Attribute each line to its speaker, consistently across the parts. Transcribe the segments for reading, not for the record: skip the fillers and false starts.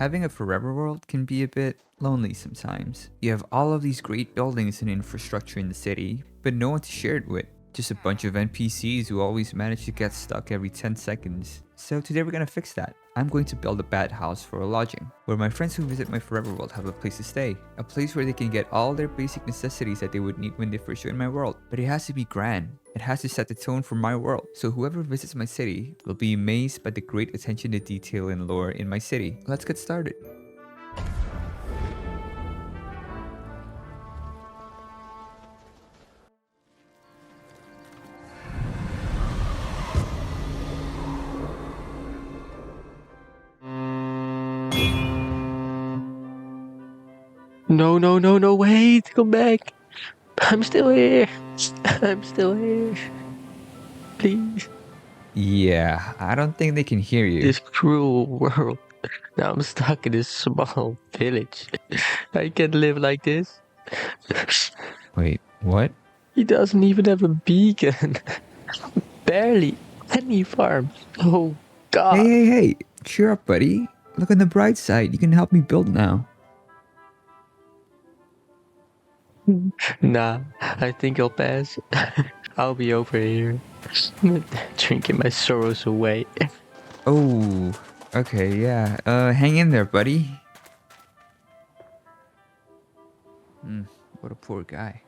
Speaker 1: Having a forever world can be a bit lonely sometimes. You have all of these great buildings and infrastructure in the city, but no one to share it with. Just a bunch of NPCs who always manage to get stuck every 10 seconds. So today we're gonna fix that. I'm going to build a bathhouse for a lodging, where my friends who visit my forever world have a place to stay. A place where they can get all their basic necessities that they would need when they first join my world. But it has to be grand. It has to set the tone for my world. So whoever visits my city will be amazed by the great attention to detail and lore in my city. Let's get started.
Speaker 2: No, wait, come back. I'm still here. I'm still here. Please.
Speaker 1: Yeah, I don't think they can hear you.
Speaker 2: This cruel world. Now I'm stuck in this small village. I can't live like this.
Speaker 1: Wait, what?
Speaker 2: He doesn't even have a beacon. Barely any farm. Oh, God.
Speaker 1: Hey, cheer up, buddy. Look on the bright side. You can help me build now.
Speaker 2: Nah, I think I'll pass. I'll be over here. Drinking my sorrows away.
Speaker 1: Oh, okay, yeah. Hang in there, buddy. What a poor guy.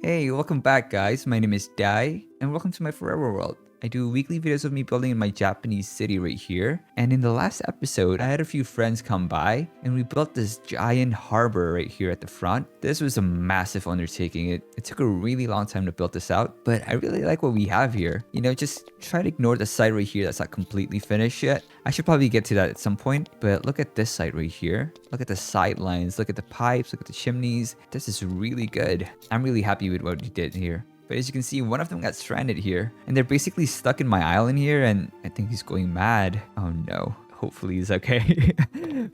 Speaker 1: Hey, welcome back, guys. My name is Dai, and welcome to my forever world. I do weekly videos of me building in my Japanese city right here. And in the last episode, I had a few friends come by and we built this giant harbor right here at the front. This was a massive undertaking. It took a really long time to build this out, but I really like what we have here. You know, just try to ignore the side right here that's not completely finished yet. I should probably get to that at some point, but look at this side right here. Look at the sidelines, look at the pipes, look at the chimneys. This is really good. I'm really happy with what we did here. But as you can see, one of them got stranded here. And they're basically stuck in my island here, and I think he's going mad. Oh no. Hopefully he's okay.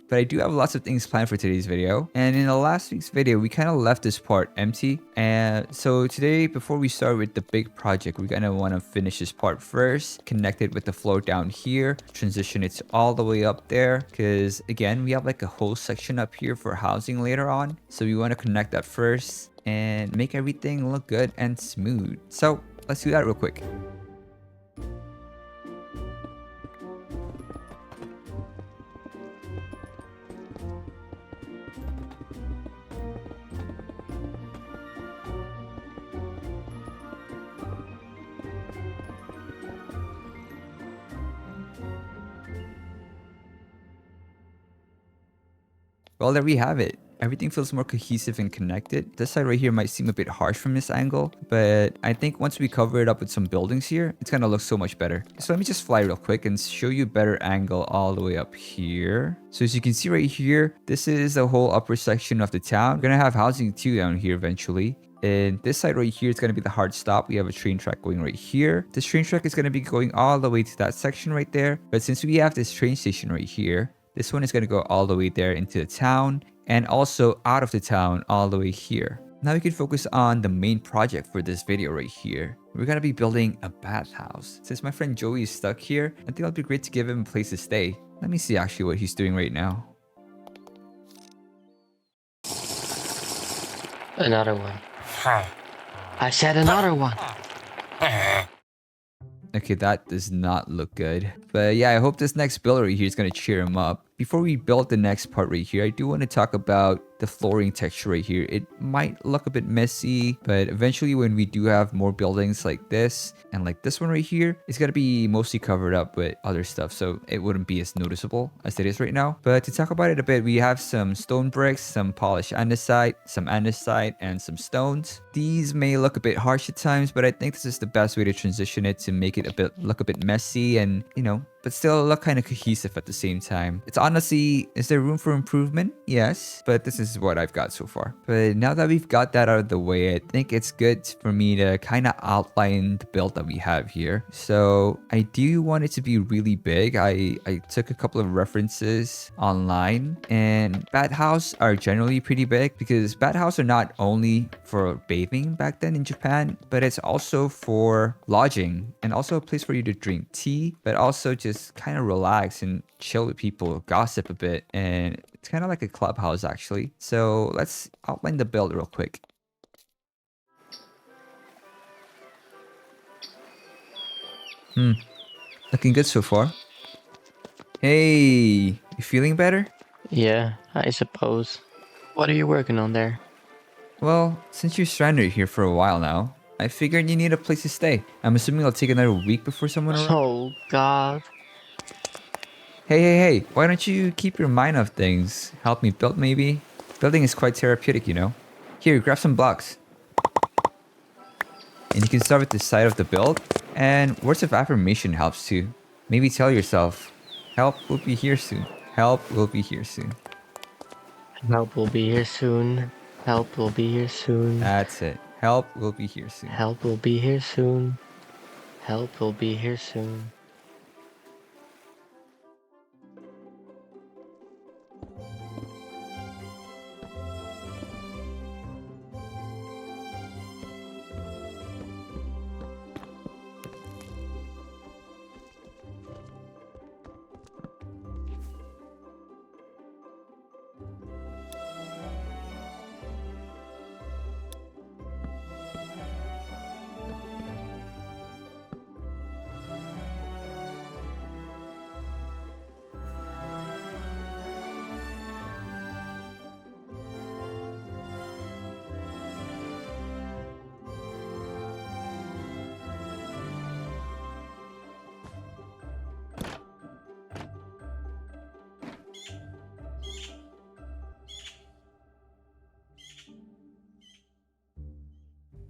Speaker 1: But I do have lots of things planned for today's video. And in the last week's video, we kind of left this part empty. And so today, before we start with the big project, we're gonna want to finish this part first, connect it with the floor down here, transition it all the way up there. Because again, we have like a whole section up here for housing later on. So we want to connect that first and make everything look good and smooth. So let's do that real quick. Well, there we have it. Everything feels more cohesive and connected. This side right here might seem a bit harsh from this angle, but I think once we cover it up with some buildings here, it's gonna look so much better. So let me just fly real quick and show you a better angle all the way up here. So as you can see right here, this is the whole upper section of the town. We're gonna have housing too down here eventually. And this side right here is going to be the hard stop. We have a train track going right here. This train track is going to be going all the way to that section right there. But since we have this train station right here, this one is going to go all the way there into the town and also out of the town all the way here. Now we can focus on the main project for this video right here. We're going to be building a bathhouse. Since my friend Joey is stuck here, I think it'll be great to give him a place to stay. Let me see actually what he's doing right now.
Speaker 2: Another one. I said another one.
Speaker 1: Okay, that does not look good. But yeah, I hope this next build right here is going to cheer him up. Before we build the next part right here, I do want to talk about the flooring texture right here. It might look a bit messy, but eventually when we do have more buildings like this and like this one right here, it's going to be mostly covered up with other stuff, so it wouldn't be as noticeable as it is right now. But to talk about it a bit, we have some stone bricks, some polished andesite, some andesite, and some stones. These may look a bit harsh at times, but I think this is the best way to transition it to make it look a bit messy and, you know, but still look kind of cohesive at the same time. It's honestly, is there room for improvement? Yes, but this is what I've got so far. But now that we've got that out of the way, I think it's good for me to kind of outline the build that we have here. So I do want it to be really big. I took a couple of references online, and bathhouses are generally pretty big because bathhouses are not only for bathing back then in Japan, but it's also for lodging and also a place for you to drink tea, but also just kind of relax and chill with people, gossip a bit, and it's kind of like a clubhouse actually. So let's outline the build real quick. Looking good so far. Hey, you feeling better?
Speaker 2: Yeah, I suppose. What are you working on there?
Speaker 1: Well, since you're stranded here for a while now, I figured you need a place to stay. I'm assuming it'll take another week before someone arrives.
Speaker 2: Oh, God.
Speaker 1: Hey, why don't you keep your mind off things? Help me build maybe? Building is quite therapeutic, you know? Here, grab some blocks. And you can start with the side of the build. And words of affirmation helps too. Maybe tell yourself, help will be here soon. Help will be here soon.
Speaker 2: Help will be here soon. Help will be here soon.
Speaker 1: That's it. Help will be here soon.
Speaker 2: Help will be here soon. Help will be here soon.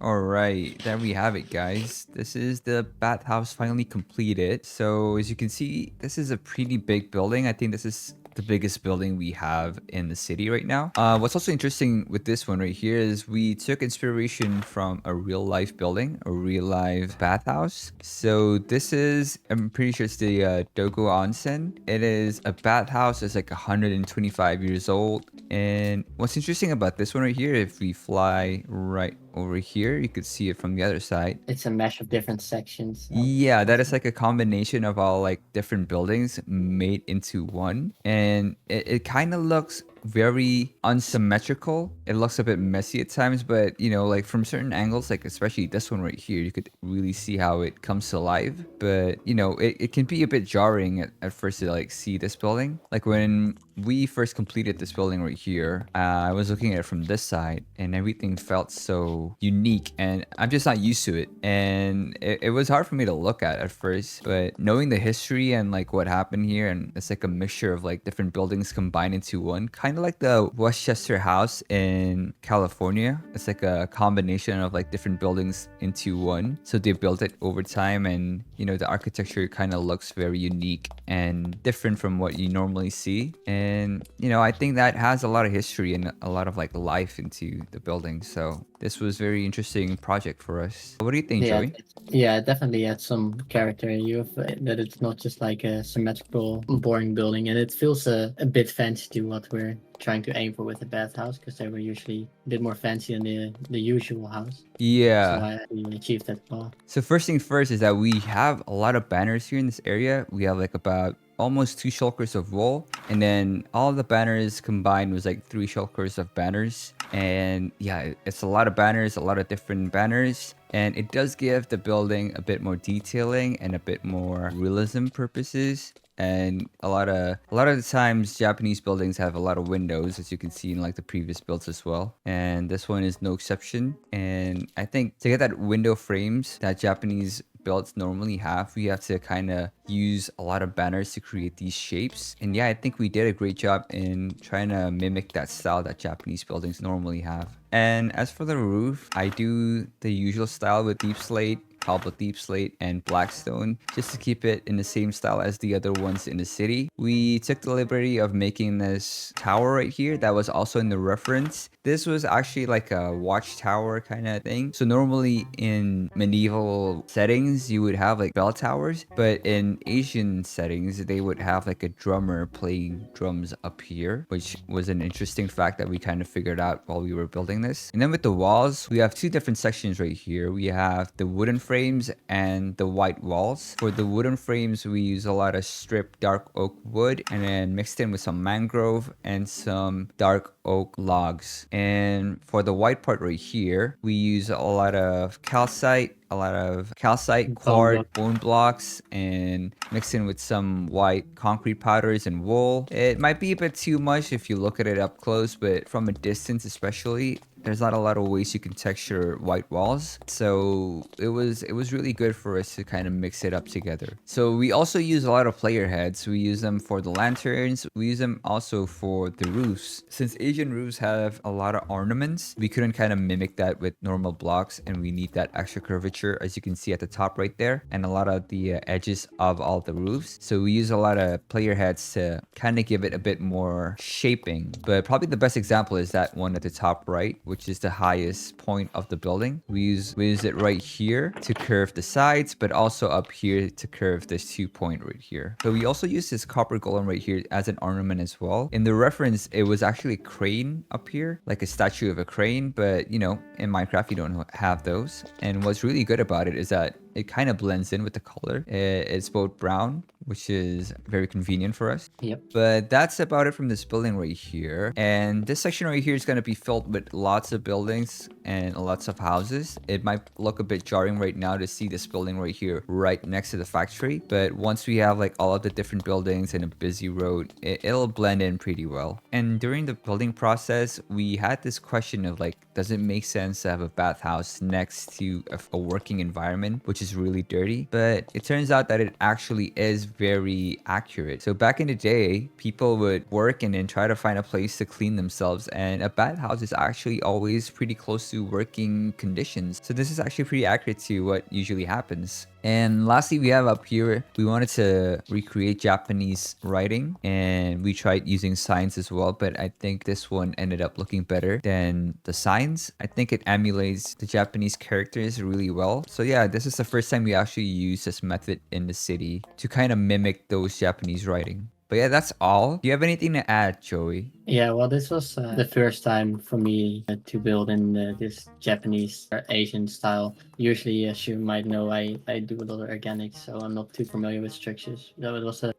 Speaker 1: Alright, there we have it guys. This is the bathhouse finally completed. So as you can see, this is a pretty big building. I think this is the biggest building we have in the city right now. What's also interesting with this one right here is we took inspiration from a real life building, a real life bathhouse. So this is, I'm pretty sure it's the Dogo Onsen. It is a bathhouse that's like 125 years old. And what's interesting about this one right here, if we fly right over here, you could see it from the other side.
Speaker 3: It's a mesh of different sections.
Speaker 1: Yeah, that is like a combination of all like different buildings made into one. And it kind of looks very unsymmetrical. It looks a bit messy at times, but you know, like from certain angles, like especially this one right here, you could really see how it comes to life. But you know, it can be a bit jarring at first to like see this building. Like when we first completed this building right here, I was looking at it from this side and everything felt so unique and I'm just not used to it. And it was hard for me to look at first, but knowing the history and like what happened here, and it's like a mixture of like different buildings combined into one, kind of like the Westchester House in California. It's like a combination of like different buildings into one. So they built it over time, and you know, the architecture kind of looks very unique and different from what you normally see. And you know, I think that has a lot of history and a lot of like life into the building. So this was very interesting project for us. What do you think,
Speaker 3: Yeah,
Speaker 1: Joey?
Speaker 3: yeah, it definitely adds some character in you that it's not just like a symmetrical, boring building, and it feels a bit fancy to what we're trying to aim for with the bathhouse, because they were usually a bit more fancy than the usual house.
Speaker 1: Yeah.
Speaker 3: So I achieved that goal.
Speaker 1: So first thing first is that we have a lot of banners here in this area. We have like about almost 2 shulkers of wool, and then all the banners combined was like 3 shulkers of banners. And yeah, it's a lot of banners, a lot of different banners, and it does give the building a bit more detailing and a bit more realism purposes. And a lot of the times Japanese buildings have a lot of windows, as you can see in like the previous builds as well, and this one is no exception. And I think to get that window frames that Japanese builds normally have, we have to kind of use a lot of banners to create these shapes. And yeah, I think we did a great job in trying to mimic that style that Japanese buildings normally have. And as for the roof, I do the usual style with deep slate cobble deep slate and blackstone just to keep it in the same style as the other ones in the city. We took the liberty of making this tower right here that was also in the reference. This was actually like a watchtower kind of thing. So normally in medieval settings, you would have like bell towers, but in Asian settings, they would have like a drummer playing drums up here, which was an interesting fact that we kind of figured out while we were building this. And then with the walls, we have two different sections right here. We have the wooden frames and the white walls. For the wooden frames, we use a lot of stripped dark oak wood and then mixed in with some mangrove and some dark oak logs. And for the white part right here, we use a lot of calcite, quartz, bone blocks, and mix in with some white concrete powders and wool. It might be a bit too much if you look at it up close, but from a distance especially, there's not a lot of ways you can texture white walls. So it was really good for us to kind of mix it up together. So we also use a lot of player heads. We use them for the lanterns. We use them also for the roofs. Since Asian roofs have a lot of ornaments, we couldn't kind of mimic that with normal blocks, and we need that extra curvature, as you can see at the top right there, and a lot of the edges of all the roofs. So we use a lot of player heads to kind of give it a bit more shaping. But probably the best example is that one at the top right, which is the highest point of the building. We use it right here to curve the sides, but also up here to curve this 2-point right here. So we also use this copper golem right here as an ornament as well. In the reference, it was actually a crane up here, like a statue of a crane, but you know, in Minecraft, you don't have those. And what's really good about it is that it kind of blends in with the color. It's both brown, which is very convenient for us.
Speaker 3: Yep.
Speaker 1: But that's about it from this building right here. And this section right here is going to be filled with lots of buildings and lots of houses. It might look a bit jarring right now to see this building right here right next to the factory. But once we have like all of the different buildings and a busy road, it'll blend in pretty well. And during the building process, we had this question of like, does it make sense to have a bathhouse next to a working environment, which is really dirty? But it turns out that it actually is very accurate. So back in the day, people would work and then try to find a place to clean themselves, and a bathhouse is actually always pretty close to working conditions. So this is actually pretty accurate to what usually happens. And lastly, we have up here, we wanted to recreate Japanese writing, and we tried using signs as well, but I think this one ended up looking better than the signs. I think it emulates the Japanese characters really well. So yeah, this is the first time we actually use this method in the city to kind of mimic those Japanese writing. But yeah, that's all. Do you have anything to add, Joey?
Speaker 3: Yeah, well, this was the first time for me to build in this Japanese or Asian style. Usually, as you might know, I do a lot of organics, so I'm not too familiar with structures. So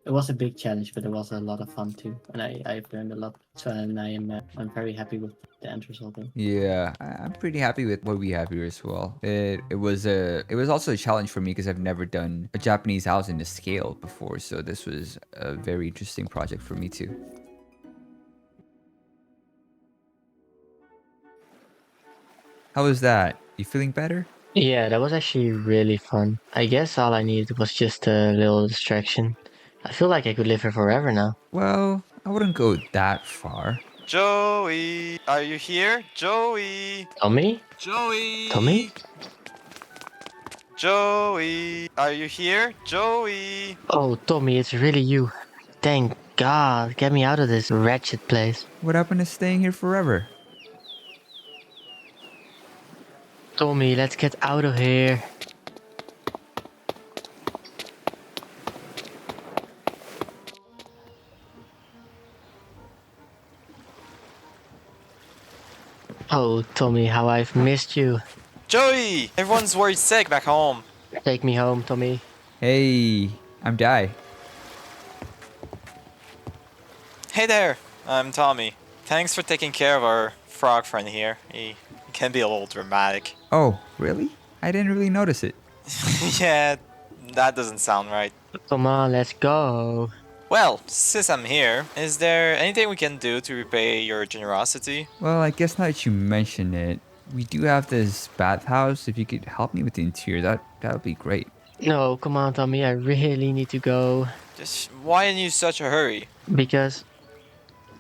Speaker 3: it was a big challenge, but it was a lot of fun too, and I've learned a lot. So and I'm very happy with the end result.
Speaker 1: Yeah, I'm pretty happy with what we have here as well. It was also a challenge for me because I've never done a Japanese house in this scale before, so this was a very interesting project for me too. How was that? You feeling better?
Speaker 2: Yeah, that was actually really fun. I guess all I needed was just a little distraction. I feel like I could live here forever now.
Speaker 1: Well, I wouldn't go that far.
Speaker 4: Joey, are you here? Joey!
Speaker 2: Tommy?
Speaker 4: Joey!
Speaker 2: Tommy?
Speaker 4: Joey, are you here? Joey!
Speaker 2: Oh, Tommy, it's really you. Thank God, get me out of this wretched place.
Speaker 1: What happened to staying here forever?
Speaker 2: Tommy, let's get out of here. Oh, Tommy, how I've missed you.
Speaker 4: Joey! Everyone's worried sick back home.
Speaker 2: Take me home, Tommy.
Speaker 1: Hey, I'm Dai.
Speaker 4: Hey there, I'm Tommy. Thanks for taking care of our frog friend here. He can be a little dramatic.
Speaker 1: Oh, really? I didn't really notice it.
Speaker 4: Yeah, that doesn't sound right.
Speaker 2: Come on, let's go.
Speaker 4: Well, since I'm here, is there anything we can do to repay your generosity?
Speaker 1: Well, I guess now that you mention it, we do have this bathhouse. If you could help me with the interior, that would be great.
Speaker 2: No, come on, Tommy, I really need to go.
Speaker 4: Just why in you such a hurry?
Speaker 2: Because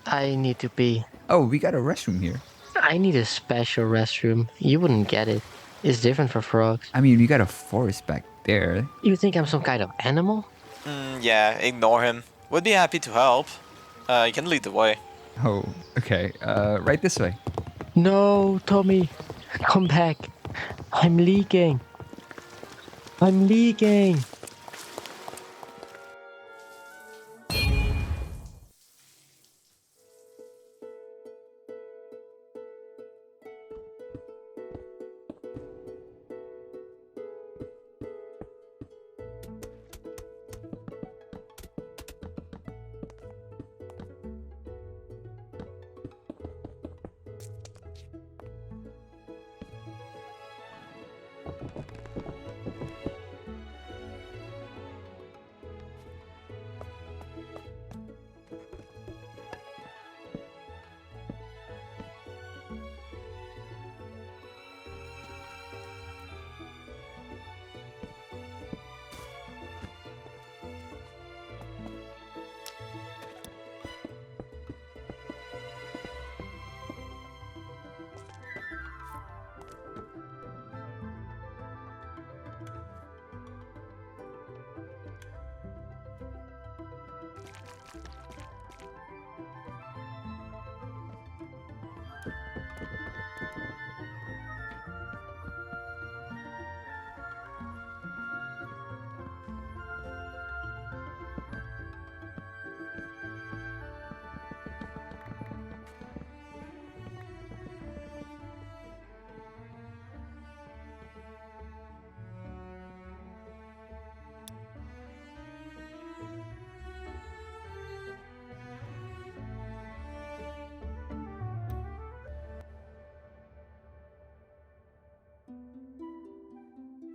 Speaker 2: I need to pee.
Speaker 1: Oh, we got a restroom here.
Speaker 2: I need a special restroom. You wouldn't get it. is different for frogs.
Speaker 1: I mean, we got a forest back there.
Speaker 2: You think I'm some kind of animal?
Speaker 4: Yeah, ignore him. Would be happy to help. You can lead the way.
Speaker 1: Oh, okay. Right this way.
Speaker 2: No, Tommy, come back. I'm leaking. I'm leaking.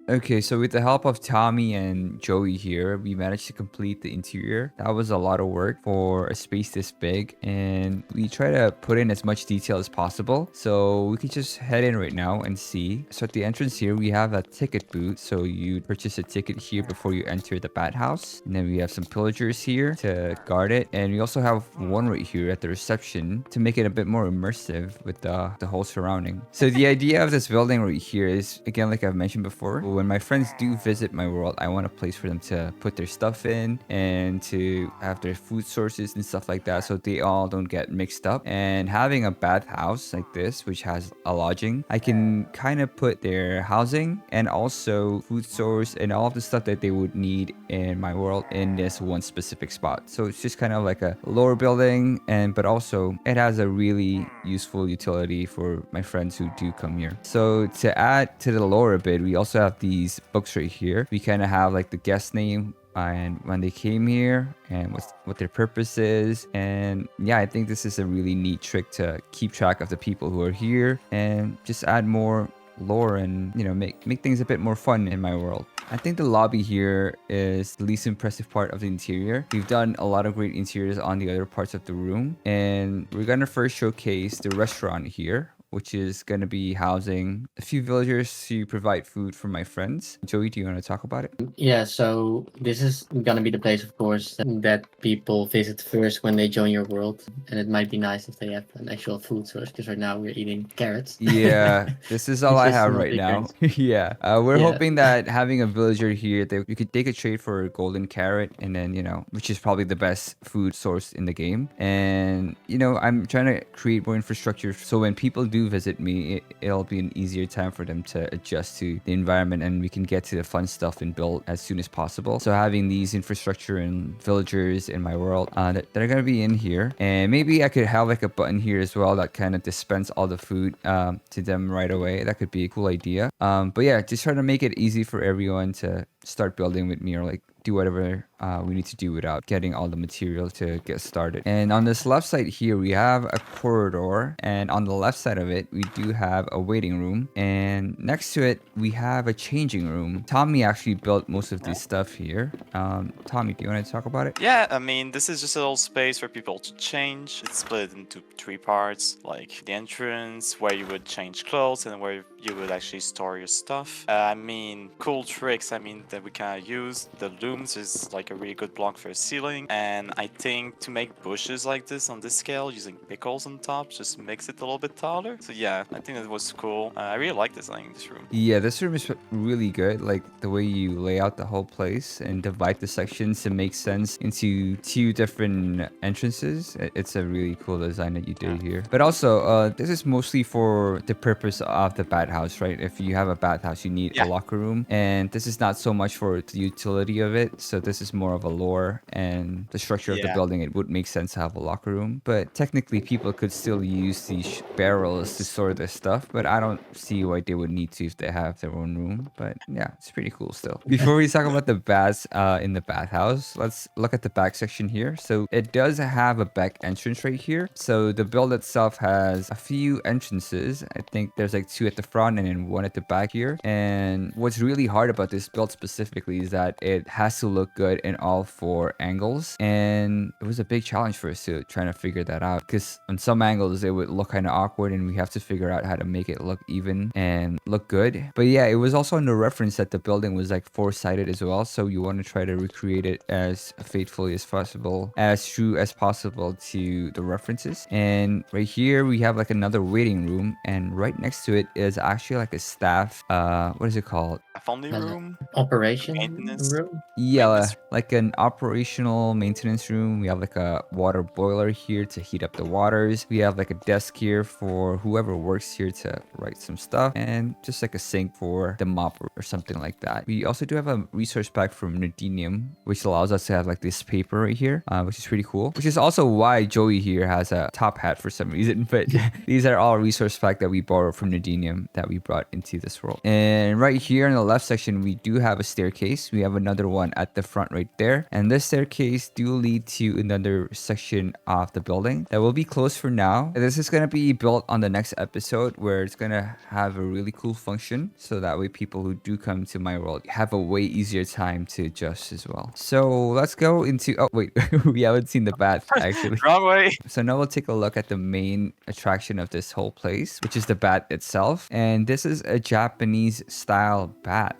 Speaker 1: Okay, so with the help of Tommy and Joey here, we managed to complete the interior. That was a lot of work for a space this big, and we try to put in as much detail as possible. So we could just head in right now and see. So at the entrance here, we have a ticket booth. So you purchase a ticket here before you enter the bat house. And then we have some pillagers here to guard it. And we also have one right here at the reception to make it a bit more immersive with the whole surrounding. So the idea of this building right here is, again, like I've mentioned before, when my friends do visit my world, I want a place for them to put their stuff in and to have their food sources and stuff like that so they all don't get mixed up. And having a bathhouse like this, which has a lodging, I can kind of put their housing and also food source and all of the stuff that they would need in my world in this one specific spot. So it's just kind of like a lower building, and but also it has a really useful utility for my friends who do come here. So to add to the lore a bit, we also have these books right here. We kind of have like the guest name and when they came here and what their purpose is. And yeah, I think this is a really neat trick to keep track of the people who are here and just add more lore and, you know, make things a bit more fun in my world. I think the lobby here is the least impressive part of the interior. We've done a lot of great interiors on the other parts of the room, and we're gonna first showcase the restaurant here, which is going to be housing a few villagers to provide food for my friends. Joey, do you want to talk about it?
Speaker 3: Yeah, so this is gonna be the place, of course, that people visit first when they join your world, and it might be nice if they have an actual food source. Because right now we're eating carrots.
Speaker 1: Yeah, this is all
Speaker 3: It's
Speaker 1: I
Speaker 3: just
Speaker 1: have
Speaker 3: not
Speaker 1: right
Speaker 3: big
Speaker 1: now.
Speaker 3: carrots.
Speaker 1: Yeah, we're
Speaker 3: Yeah.
Speaker 1: hoping that having a villager here, that you could take a trade for a golden carrot, and then, you know, which is probably the best food source in the game. And, you know, I'm trying to create more infrastructure so when people do visit me, it'll be an easier time for them to adjust to the environment, and we can get to the fun stuff and build as soon as possible. So having these infrastructure and villagers in my world that are going to be in here, and maybe I could have like a button here as well that kind of dispense all the food to them right away. That could be a cool idea. But yeah, just trying to make it easy for everyone to start building with me, or like do whatever we need to do without getting all the materials to get started. And on this left side here, we have a corridor, and on the left side of it, we do have a waiting room, and next to it, we have a changing room. Tommy actually built most of this stuff here. Tommy, do you want to talk about it?
Speaker 4: Yeah, I mean, this is just a little space for people to change. It's split into 3 parts, like the entrance, where you would change clothes, and where you would actually store your stuff. I mean, cool tricks. I mean, that we kind of use. The looms is like a really good block for a ceiling, and I think to make bushes like this on this scale using pickles on top just makes it a little bit taller. So yeah, I think that was cool. I really like designing this room.
Speaker 1: Yeah, this room is really good. Like the way you lay out the whole place and divide the sections to make sense into two different entrances. It's a really cool design that you did here. But also, this is mostly for the purpose of the bathhouse, right? If you have a bathhouse, you need a locker room, and this is not so much for the utility of it. So this is more of a lore and the structure of the building. It would make sense to have a locker room, but technically people could still use these barrels to store their stuff, but I don't see why they would need to if they have their own room. But yeah, it's pretty cool still. Before we talk about the baths in the bathhouse, let's look at the back section here. So it does have a back entrance right here. So the build itself has a few entrances. I think there's like 2 at the front and then 1 at the back here. And what's really hard about this build specifically is that it has to look good in all 4 angles. And it was a big challenge for us to try to figure that out, because on some angles it would look kind of awkward and we have to figure out how to make it look even and look good. But yeah, it was also in the reference that the building was like 4-sided as well. So you want to try to recreate it as faithfully as possible, as true as possible to the references. And right here we have like another waiting room, and right next to it is actually like a staff, what is it called?
Speaker 4: Only room?
Speaker 3: Operation
Speaker 4: Maintenance?
Speaker 3: room?
Speaker 1: Yeah,
Speaker 4: Maintenance.
Speaker 1: like an operational maintenance room. We have like a water boiler here to heat up the waters. We have like a desk here for whoever works here to write some stuff, and just like a sink for the mop or something like that. We also do have a resource pack from Neodymium, which allows us to have like this paper right here, which is pretty cool. Which is also why Joey here has a top hat for some reason. But these are all resource pack that we borrowed from Neodymium that we brought into this world. And right here in the left section, we do have a staircase. We have another one at the front right there, and this staircase do lead to another section of the building that will be closed for now. This is going to be built on the next episode, where it's going to have a really cool function, so that way people who do come to my world have a way easier time to adjust as well. So let's go into, oh wait, we haven't seen the bath actually.
Speaker 4: Wrong way.
Speaker 1: So now we'll take a look at the main attraction of this whole place, which is the bath itself. And this is a Japanese style bath.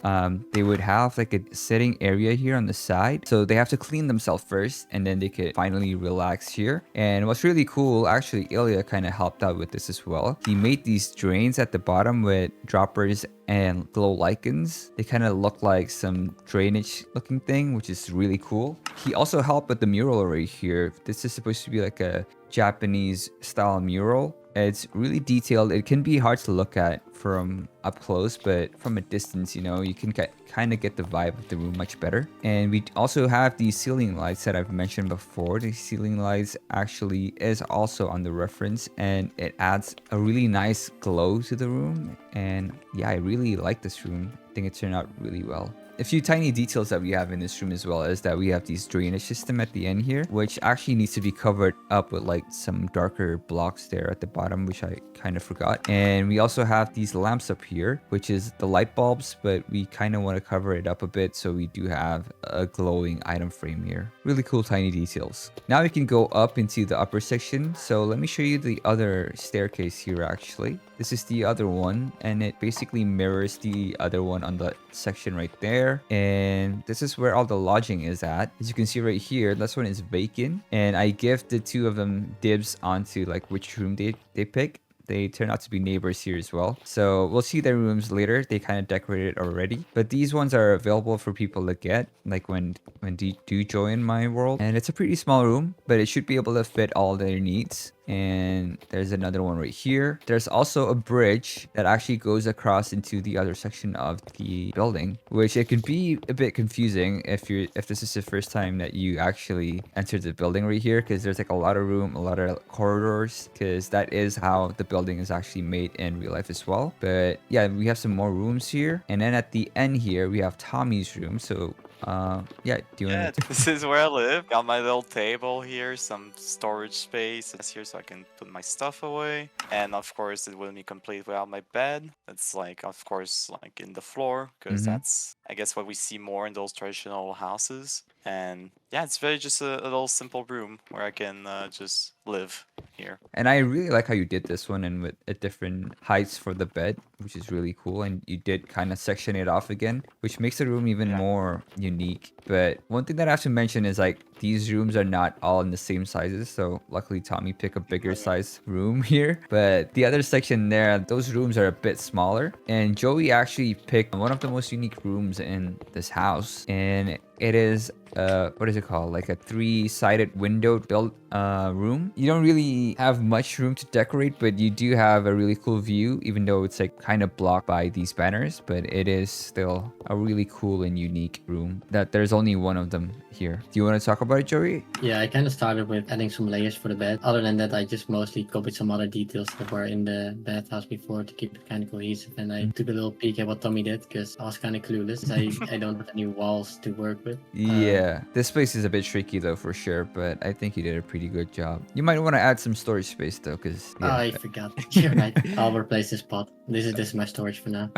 Speaker 1: They would have like a sitting area here on the side. So they have to clean themselves first, and then they could finally relax here. And what's really cool, actually, Ilya kind of helped out with this as well. He made these drains at the bottom with droppers and glow lichens. They kind of look like some drainage looking thing, which is really cool. He also helped with the mural right here. This is supposed to be like a Japanese style mural. It's really detailed. It can be hard to look at from up close, but from a distance, you know, you can kind of get the vibe of the room much better. And we also have these ceiling lights that I've mentioned before. The ceiling lights actually is also on the reference, and it adds a really nice glow to the room. And yeah, I really like this room. I think it turned out really well. A few tiny details that we have in this room as well is that we have these drainage system at the end here, which actually needs to be covered up with like some darker blocks there at the bottom, which I kind of forgot. And we also have these lamps up here, which is the light bulbs, but we kind of want to cover it up a bit, so we do have a glowing item frame here. Really cool tiny details. Now we can go up into the upper section. So let me show you the other staircase here actually. This is the other one, and it basically mirrors the other one on the section right there. And this is where all the lodging is at. As you can see right here, this one is vacant, and I give the 2 of them dibs onto like which room they pick. They turn out to be neighbors here as well. So we'll see their rooms later. They kind of decorated already. But these ones are available for people to get, like when they do join my world. And it's a pretty small room, but it should be able to fit all their needs. And there's another one right here. There's also a bridge that actually goes across into the other section of the building, which it can be a bit confusing if this is the first time that you actually enter the building right here, because there's like a lot of room, a lot of corridors, because that is how the building is actually made in real life as well. But yeah, we have some more rooms here, and then at the end here we have Tommy's room. So yeah, do you want to...
Speaker 4: This is where I live. Got my little table here, some storage space here so I can put my stuff away. And of course, it wouldn't be complete without my bed. That's like, of course, like in the floor, because that's, I guess, what we see more in those traditional houses. And yeah, it's very just a little simple room where I can just live here.
Speaker 1: And I really like how you did this one and with a different heights for the bed, which is really cool. And you did kind of section it off again, which makes the room even
Speaker 4: Yeah.
Speaker 1: more unique. But one thing that I have to mention is like these rooms are not all in the same sizes. So luckily Tommy picked a bigger size room here. But the other section there, those rooms are a bit smaller. And Joey actually picked one of the most unique rooms in this house. And it is what is it called, like a 3-sided window built room. You don't really have much room to decorate, but you do have a really cool view, even though it's like kind of blocked by these banners. But it is still a really cool and unique room that there's only one of them here. Do you want to talk about it, Joey?
Speaker 3: Yeah, I kind of started with adding some layers for the bed. Other than that, I just mostly copied some other details that were in the bathhouse before to keep it kind of cohesive. And I took a little peek at what Tommy did because I was kind of clueless. I don't have any walls to work with.
Speaker 1: Yeah, this place is a bit tricky though for sure, but I think you did a pretty good job. You might want to add some storage space though, because
Speaker 3: I forgot. You're right. I'll replace this pot. This is my storage for now.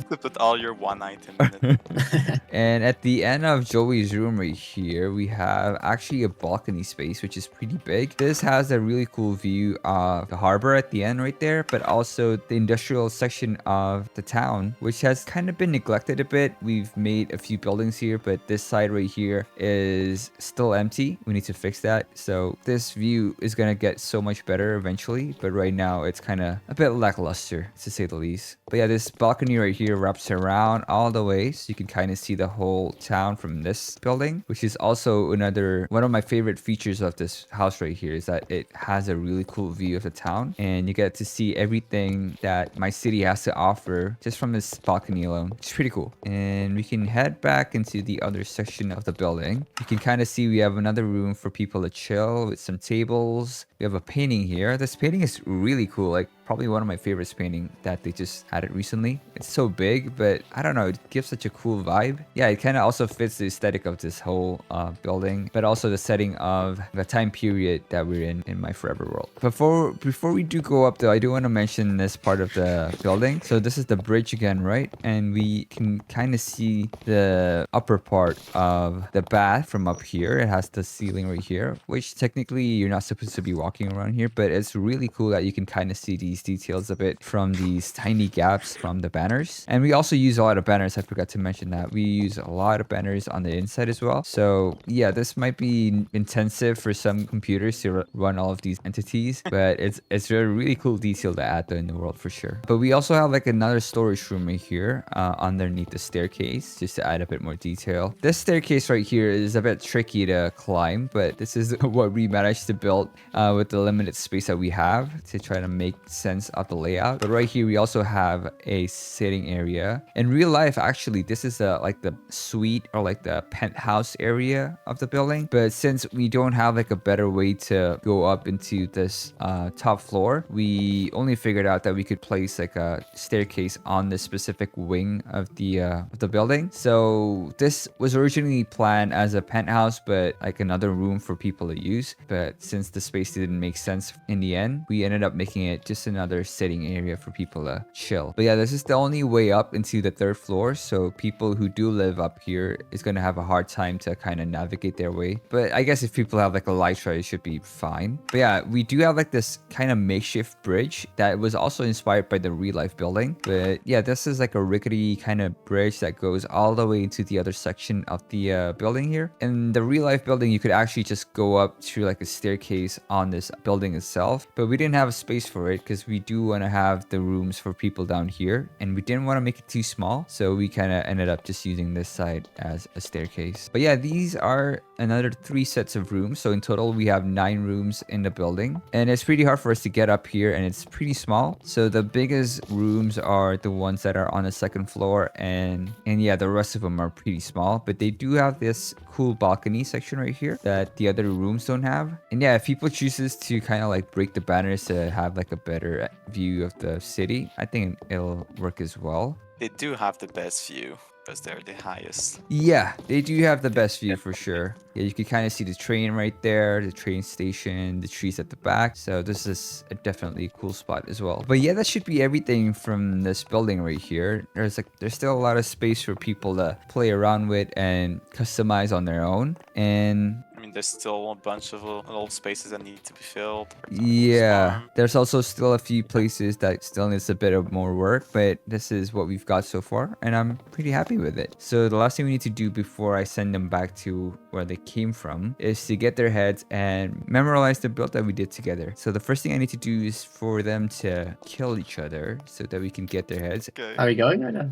Speaker 4: Put all your one item in it.
Speaker 1: And at the end of Joey's room right here, we have actually a balcony space, which is pretty big. This has a really cool view of the harbor at the end right there, but also the industrial section of the town, which has kind of been neglected a bit. We've made a few buildings here, but this side right here is still empty. We need to fix that. So this view is going to get so much better eventually, but right now it's kind of a bit lackluster to say the least. But yeah, this balcony right here wraps around all the way, so you can kind of see the whole town from this building, which is also another one of my favorite features of this house right here, is that it has a really cool view of the town, and you get to see everything that my city has to offer just from this balcony alone. It's pretty cool. And we can head back into the other section of the building. You can kind of see we have another room for people to chill with some tables. We have a painting here. This painting is really cool, like probably one of my favorites painting that they just added recently. It's so big, but I don't know, it gives such a cool vibe. Yeah, it kind of also fits the aesthetic of this whole building, but also the setting of the time period that we're in my forever world. Before we do go up though, I do want to mention this part of the building. So this is the bridge again, right? And we can kind of see the upper part of the bath from up here. It has the ceiling right here, which technically you're not supposed to be walking around here, but it's really cool that you can kind of see these details a bit from these tiny gaps from the banners. And we also use a lot of banners. I forgot to mention that we use a lot of banners on the inside as well. So yeah, this might be intensive for some computers to run all of these entities, but it's a really cool detail to add though in the world for sure. But we also have like another storage room right here underneath the staircase, just to add a bit more detail. This staircase right here is a bit tricky to climb, but this is what we managed to build with the limited space that we have to try to make sense of the layout. But right here we also have a sitting area. In real life, actually, this is like the suite or like the penthouse area of the building. But since we don't have like a better way to go up into this top floor, we only figured out that we could place like a staircase on this specific wing of the building. So this was originally planned as a penthouse, but like another room for people to use. But since the space didn't make sense in the end, we ended up making it just another sitting area for people to chill. But yeah, this is the only way up into the 3rd floor, so people who do live up here is going to have a hard time to kind of navigate their way. But I guess if people have like a elytra, it should be fine. But yeah, we do have like this kind of makeshift bridge that was also inspired by the real life building. But yeah, this is like a rickety kind of bridge that goes all the way into the other section of the building here. In the real life building, you could actually just go up to like a staircase on this building itself, but we didn't have a space for it because we do want to have the rooms for people down here, and we didn't want to make it too small, so we kind of ended up just using this side as a staircase. But yeah, these are another 3 sets of rooms, so in total we have 9 rooms in the building, and it's pretty hard for us to get up here, and it's pretty small. So the biggest rooms are the ones that are on the 2nd floor, and yeah, the rest of them are pretty small, but they do have this cool balcony section right here that the other rooms don't have. And yeah, if people chooses to kind of like break the banners to have like a better view of the city, I think it'll work as well.
Speaker 4: They do have the best view. because they're the highest.
Speaker 1: Yeah, they do have the best view for sure. Yeah, you can kind of see the train right there, the train station, the trees at the back. So this is definitely a cool spot as well. But yeah, that should be everything from this building right here. There's still a lot of space for people to play around with and customize on their own. And
Speaker 4: I mean, there's still a bunch of little spaces that need to be filled. For example,
Speaker 1: yeah,
Speaker 4: farm.
Speaker 1: there's also still a few places that still needs a bit of more work, but this is what we've got so far, and I'm pretty happy with it. So the last thing we need to do before I send them back to where they came from is to get their heads and memorialize the build that we did together. So the first thing I need to do is for them to kill each other so that we can get their heads.
Speaker 4: Okay,
Speaker 3: Are we going or not?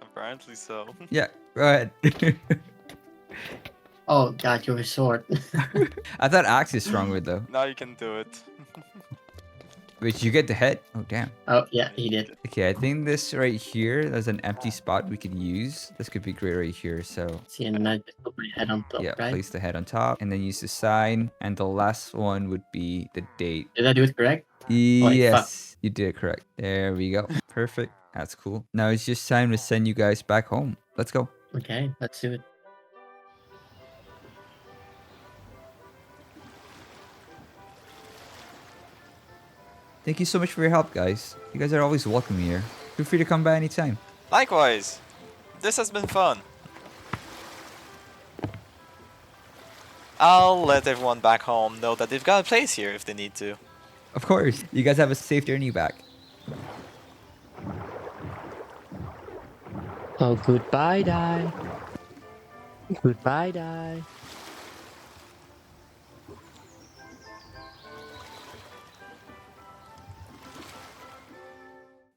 Speaker 4: apparently so.
Speaker 1: Yeah, go ahead.
Speaker 3: Oh god, you have a sword.
Speaker 1: I thought axe is stronger though.
Speaker 4: Now you can do it.
Speaker 1: Wait, you get the head? Oh damn.
Speaker 3: Oh yeah, he did.
Speaker 1: Okay, I think this right here, there's an empty spot we could use. This could be great right here. So
Speaker 3: See, and then I just put my head on top,
Speaker 1: yeah,
Speaker 3: right?
Speaker 1: place the head on top and then use the sign. And the last one would be the date.
Speaker 3: Did I do it correct?
Speaker 1: Yes, you did it correct. There we go. Perfect. That's cool. Now it's just time to send you guys back home. Let's go.
Speaker 3: Okay, let's do it.
Speaker 1: Thank you so much for your help, guys. You guys are always welcome here. Feel free to come by anytime.
Speaker 4: Likewise, this has been fun. I'll let everyone back home know that they've got a place here if they need to.
Speaker 1: Of course. You guys have a safe journey back.
Speaker 2: Oh, goodbye, Dai. Goodbye, Dai.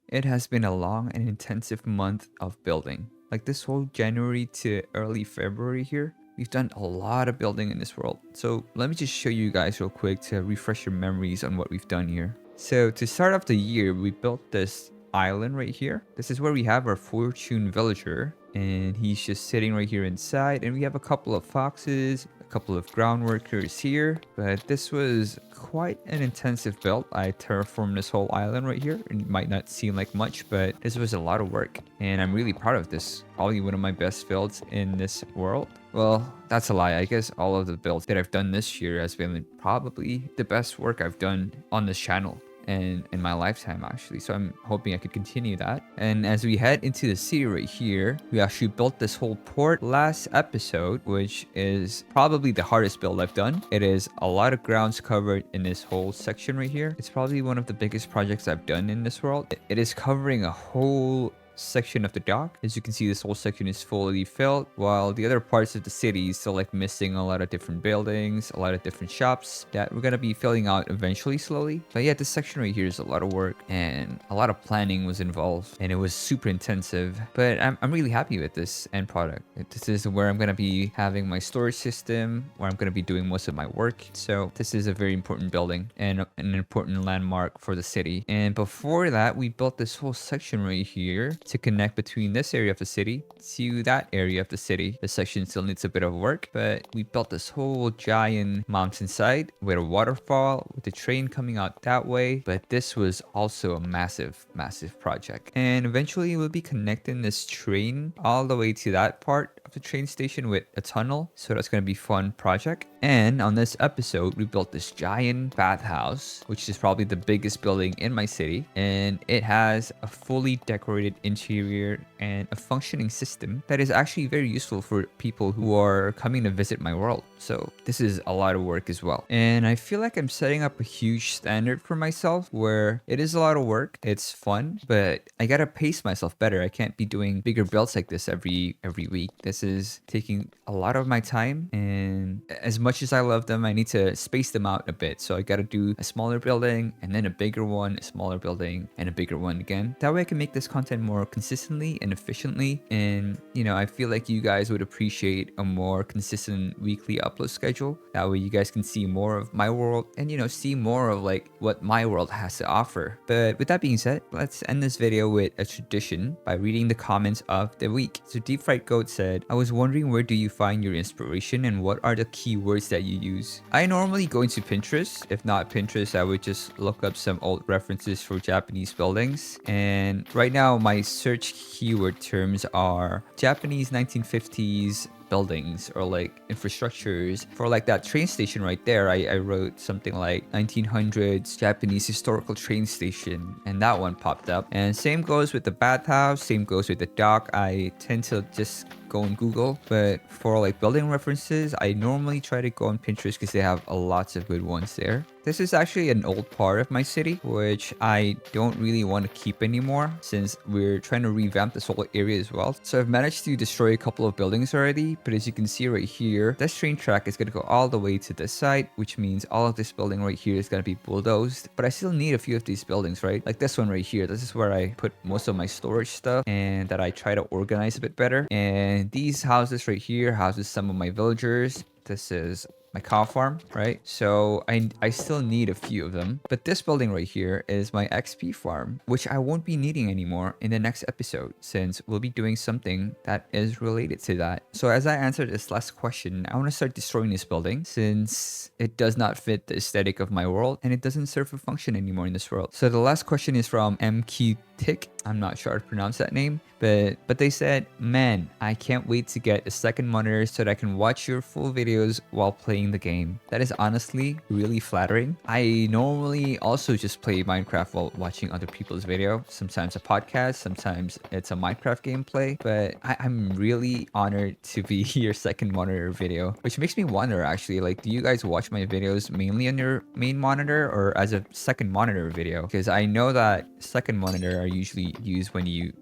Speaker 1: It has been a long and intensive month of building. Like this whole January to early February here, we've done a lot of building in this world. So let me just show you guys real quick to refresh your memories on what we've done here. So to start off the year, we built this island right here. This is where we have our fortune villager, and he's just sitting right here inside, and we have a couple of foxes, a couple of ground workers here. But this was quite an intensive build. I terraformed this whole island right here, and it might not seem like much, but this was a lot of work, and I'm really proud of this. Probably one of my best builds in this world. Well, that's a lie. I guess all of the builds that I've done this year has been probably the best work I've done on this channel and in my lifetime, actually. So I'm hoping I could continue that. And as we head into the city right here, we actually built this whole port last episode, which is probably the hardest build I've done. It is a lot of grounds covered in this whole section right here. It's probably one of the biggest projects I've done in this world. It is covering a whole section of the dock. As you can see, this whole section is fully filled, while the other parts of the city is still like missing a lot of different buildings, a lot of different shops that we're gonna be filling out eventually slowly. But yeah, this section right here is a lot of work and a lot of planning was involved, and it was super intensive, but I'm really happy with this end product. This is where I'm gonna be having my storage system, where I'm gonna be doing most of my work. So this is a very important building and an important landmark for the city. And before that, we built this whole section right here to connect between this area of the city to that area of the city. The section still needs a bit of work, but we built this whole giant mountainside with a waterfall, with the train coming out that way. But this was also a massive, massive project. And eventually we'll be connecting this train all the way to that part of the train station with a tunnel. So that's going to be a fun project. And on this episode, we built this giant bathhouse, which is probably the biggest building in my city. And it has a fully decorated interior and a functioning system that is actually very useful for people who are coming to visit my world. So this is a lot of work as well. And I feel like I'm setting up a huge standard for myself where it is a lot of work. It's fun, but I gotta pace myself better. I can't be doing bigger builds like this every week. This is taking a lot of my time, and as much as I love them, I need to space them out a bit. So I gotta do a smaller building and then a bigger one, a smaller building and a bigger one again. That way I can make this content more consistently and efficiently. And you know, I feel like you guys would appreciate a more consistent weekly upload schedule. That way you guys can see more of my world and, you know, see more of like what my world has to offer. But with that being said, let's end this video with a tradition by reading the comments of the week. So Deep Fried Goat said, I was wondering, where do you find your inspiration and what are the keywords keywords that you use. I normally go into Pinterest. If not Pinterest, I would just look up some old references for Japanese buildings. And right now, my search keyword terms are Japanese 1950s buildings or like infrastructures. For like that train station right there, I wrote something like 1900s Japanese historical train station, and that one popped up. And same goes with the bathhouse, same goes with the dock. I tend to just go on Google, but for like building references, I normally try to go on Pinterest because they have lots of good ones there. This is actually an old part of my city, which I don't really want to keep anymore since we're trying to revamp this whole area as well. So I've managed to destroy a couple of buildings already, but as you can see right here, this train track is going to go all the way to this side, which means all of this building right here is going to be bulldozed. But I still need a few of these buildings, right? Like this one right here. This is where I put most of my storage stuff and that I try to organize a bit better. And these houses right here houses some of my villagers. This is my cow farm, right? So I still need a few of them. But this building right here is my XP farm, which I won't be needing anymore in the next episode since we'll be doing something that is related to that. So as I answer this last question, I want to start destroying this building since it does not fit the aesthetic of my world and it doesn't serve a function anymore in this world. So the last question is from MQ Tick. I'm not sure how to pronounce that name, but they said, man, I can't wait to get a second monitor so that I can watch your full videos while playing the game. That is honestly really flattering. I normally also just play Minecraft while watching other people's video. Sometimes a podcast, sometimes it's a Minecraft gameplay, but I'm really honored to be your second monitor video, which makes me wonder actually, like, do you guys watch my videos mainly on your main monitor or as a second monitor video? Because I know that second monitor are usually used when you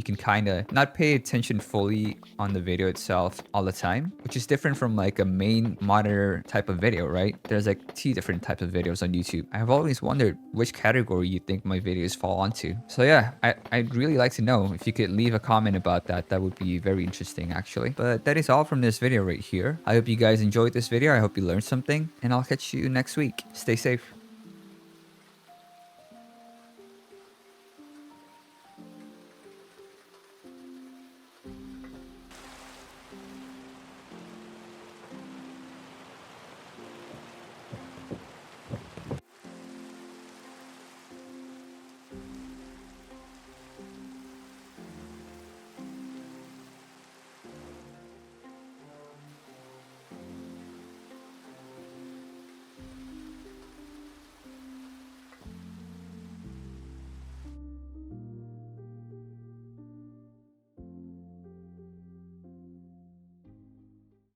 Speaker 1: can kind of not pay attention fully on the video itself all the time, which is different from like a main monitor type of video, right? There's like 2 different types of videos on YouTube. I've always wondered which category you think my videos fall onto. So yeah, I'd really like to know if you could leave a comment about that. That would be very interesting actually. But that is all from this video right here. I hope you guys enjoyed this video. I hope you learned something and I'll catch you next week. Stay safe.